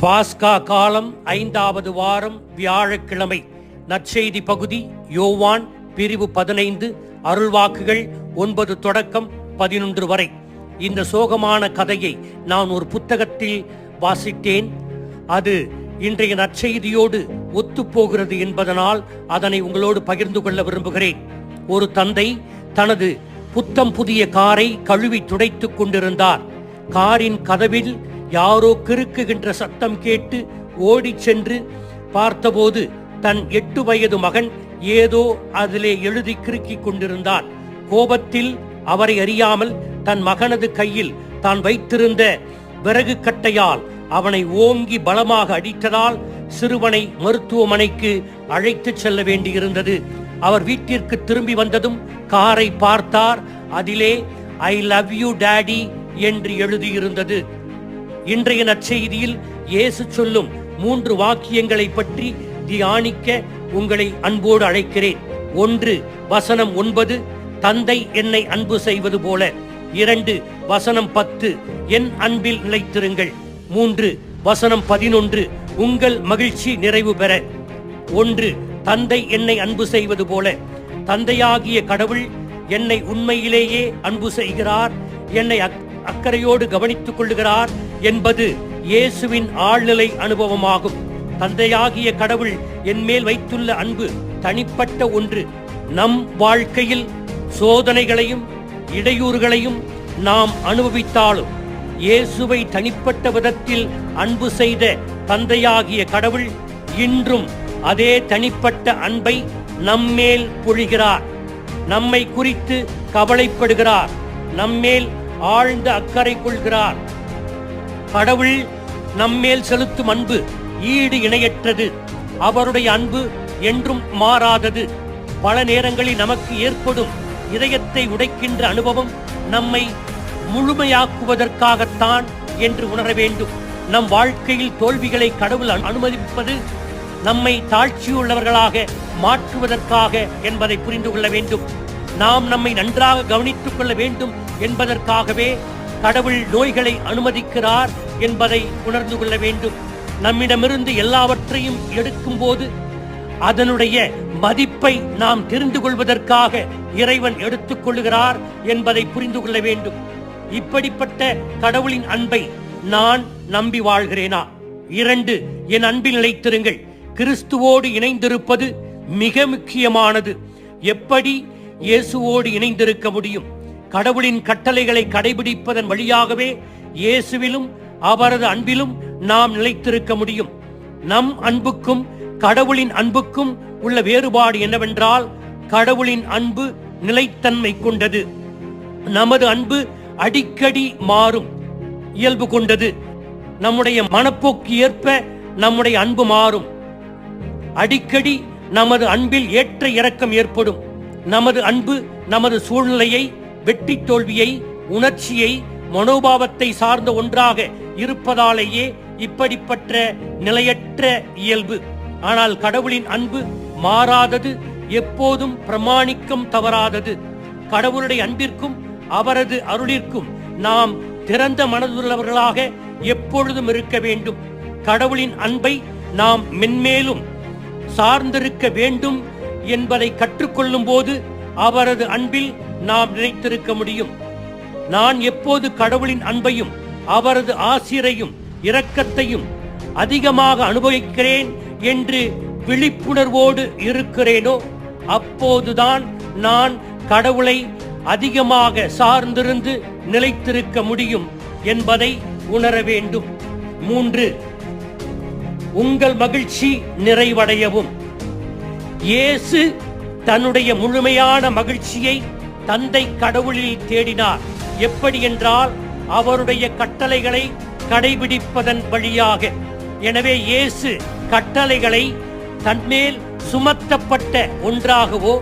பாஸ்கா காலம் 5வது வாரம் வியாழக்கிழமை. நற்செய்தி பகுதி யோவான் பிரிவு 15, அருள்வாக்குகள் 9 தொடக்கம் 11 வரை. இந்த சோகமான கதையை நான் ஒரு புத்தகத்தில் வாசித்தேன். அது இன்றைய நற்செய்தியோடு ஒத்துப்போகிறது என்பதனால் அதனை உங்களோடு பகிர்ந்து கொள்ள விரும்புகிறேன். ஒரு தந்தை தனது புத்தம் புதிய காரை கழுவி துடைத்துக் கொண்டிருந்தார். காரின் கதவில் யாரோ கிறுக்குகின்ற சத்தம் கேட்டு ஓடிச் சென்று பார்த்தபோது தன் 8 வயது மகன் ஏதோ அதிலே எழுதி கிறுக்கிக் கொண்டிருந்தான். கோபத்தில் அவரை அறியாமல் தன் மகனது கையில் தான் வைத்திருந்த விறகு கட்டையால் அவனை ஓங்கி பலமாக அடித்ததால் சிறுவனை மருத்துவமனைக்கு அழைத்துச் செல்ல வேண்டியிருந்தது. அவர் வீட்டிற்கு திரும்பி வந்ததும் காரை பார்த்தார். அதிலே "ஐ லவ் யூ டாடி" என்று எழுதியிருந்தது. இன்றைய நற்செய்தியில் இயேசு சொல்லும் 3 வாக்கியங்களை பற்றி தியானிக்க உங்களை அன்போடு அழைக்கிறேன். 1, வசனம் 9, தந்தை என்னை அன்பு செய்வது போல. 2, வசனம் 10, என் அன்பில் நிலைத்திருங்கள். 3, வசனம் 11, உங்கள் மகிழ்ச்சி நிறைவு பெற. 1, தந்தை என்னை அன்பு செய்வது போல. தந்தையாகிய கடவுள் என்னை உண்மையிலேயே அன்பு செய்கிறார், என்னை அக்கறையோடு கவனித்துக் கொள்ளுகிறார் என்பது இயேசுவின் ஆழ்நிலை அனுபவமாகும். தந்தையாகிய கடவுள் என் மேல் வைத்துள்ள அன்பு தனிப்பட்ட ஒன்று. நம் வாழ்க்கையில் சோதனைகளையும் இடையூறுகளையும் நாம் அனுபவித்தாலும் இயேசுவை தனிப்பட்ட விதத்தில் அன்பு செய்த தந்தையாகிய கடவுள் இன்றும் அதே தனிப்பட்ட அன்பை நம்மேல் பொழிகிறார். நம்மை குறித்து கவலைப்படுகிறார், நம்மேல் ஆழ்ந்த அக்கறை கொள்கிறார். கடவுள் நம்மேல் செலுத்தும் அன்பு ஈடு இணையற்றது. அவருடைய அன்பு என்றும் மாறாதது. பல நேரங்களில் நமக்கு ஏற்படும் இதயத்தை உடைக்கின்ற அனுபவம் நம்மை முழுமையாக்குவதற்காகத்தான் என்று உணர வேண்டும். நம் வாழ்க்கையில் தோல்விகளை கடவுள் அனுமதிப்பது நம்மை தாழ்ச்சியுள்ளவர்களாக மாற்றுவதற்காக என்பதை புரிந்து கொள்ள வேண்டும். நாம் நம்மை நன்றாக கவனித்துக் கொள்ள வேண்டும் என்பதற்காகவே கடவுள் நோய்களை அனுமதிக்கிறார் என்பதை உணர்ந்து கொள்ள வேண்டும். நம்மிடமிருந்து எல்லாவற்றையும் எடுக்கும் போது அதனுடைய மதிப்பை நாம் தெரிந்து கொள்வதற்காக இறைவன் எடுத்துக் கொள்ளுகிறார் என்பதை புரிந்து கொள்ள வேண்டும். இப்படிப்பட்ட கடவுளின் அன்பை நான் நம்பி வாழ்கிறேனா? 2, என் அன்பில் நிலைத்திருங்கள். கிறிஸ்துவோடு இணைந்திருப்பது மிக முக்கியமானது. எப்படி இயேசுவோடு இணைந்திருக்க முடியும்? கடவுளின் கட்டளைகளை கடைபிடிப்பதன் வழியாகவே இயேசுவிலும் அவரது அன்பிலும் நாம் நிலைத்திருக்க முடியும். நம் அன்புக்கும் கடவுளின் அன்புக்கும் உள்ள வேறுபாடு என்னவென்றால், கடவுளின் அன்பு நிலைத்தன்மை கொண்டது. நமது அன்பு அடிக்கடி மாறும் இயல்பு கொண்டது. நம்முடைய மனப்போக்கு ஏற்ப நம்முடைய அன்பு மாறும். அடிக்கடி நமது அன்பில் ஏற்ற இறக்கம் ஏற்படும். நமது அன்பு நமது சூழ்நிலையை, வெற்றி தோல்வியை, உணர்ச்சியை, மனோபாவத்தை சார்ந்த ஒன்றாக இருப்பதாலேயே இப்படிப்பட்ட நிலையற்ற இயல்பு. ஆனால் கடவுளின் அன்பு மாறாதது, எப்போதும் பிரமாணிக்கம் தவறாதது. கடவுளுடைய அன்பிற்கும் அவரது அருளிற்கும் நாம் திறந்த மனதுள்ளவர்களாக எப்பொழுதும் இருக்க வேண்டும். கடவுளின் அன்பை நாம் மென்மேலும் சார்ந்திருக்க வேண்டும் என்பதை கற்றுக்கொள்ளும் போது அவரது அன்பில் நாம் நிலைத்திருக்க முடியும். நான் எப்போது கடவுளின் அன்பையும் அவரது ஆசிரையும் இரக்கத்தையும் அதிகமாக அனுபவிக்கிறேன் என்று விழிப்புணர்வோடு இருக்கிறேனோ அப்போதுதான் நான் கடவுளை அதிகமாக சார்ந்திருந்து நிலைத்திருக்க முடியும் என்பதை உணர வேண்டும். 3, உங்கள் மகிழ்ச்சி நிறைவடையவும். இயேசு தன்னுடைய முழுமையான மகிழ்ச்சியை தந்தை கடவுளில் தேடினார். எப்படி என்றால், அவருடைய கட்டளைகளை கடைபிடிப்பதன் வழியாக. எனவே இயேசு கட்டளைகளை தன்மேல் சுமத்தப்பட்ட ஒன்றாகவோ,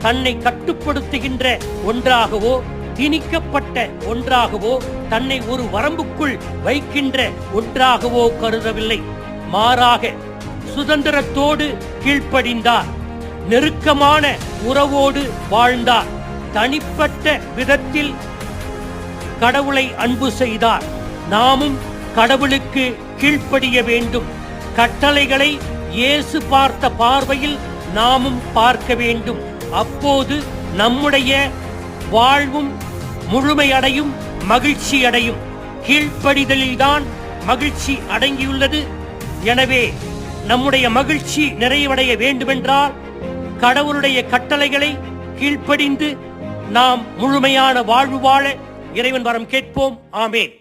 தன்னை கட்டுப்படுத்துகின்ற ஒன்றாகவோ, திணிக்கப்பட்ட ஒன்றாகவோ, தன்னை ஒரு வரம்புக்குள் வைக்கின்ற ஒன்றாகவோ கருதவில்லை. மாறாக சுதந்திரத்தோடு கீழ்ப்படிந்தார். நெருக்கமான உறவோடு வாழ்ந்தார். தனிப்பட்ட விதத்தில் கடவுளை அன்பு செய்தார். நாமும் கடவுளுக்கு கீழ்ப்படிய வேண்டும். கட்டளைகளை இயேசு பார்த்த பார்வையில் நாமும் பார்க்க வேண்டும். அப்போது நம்முடைய வாழ்வும் முழுமையடையும், மகிழ்ச்சி அடையும். கீழ்ப்படிதலில்தான் மகிழ்ச்சி அடங்கியுள்ளது. எனவே நம்முடைய மகிழ்ச்சி நிறைவடைய வேண்டுமென்றால் கடவுளுடைய கட்டளைகளை கீழ்ப்படிந்து நாம் முழுமையான வாழ்வு வாழ இறைவன் வரம் கேட்போம். ஆமேன்.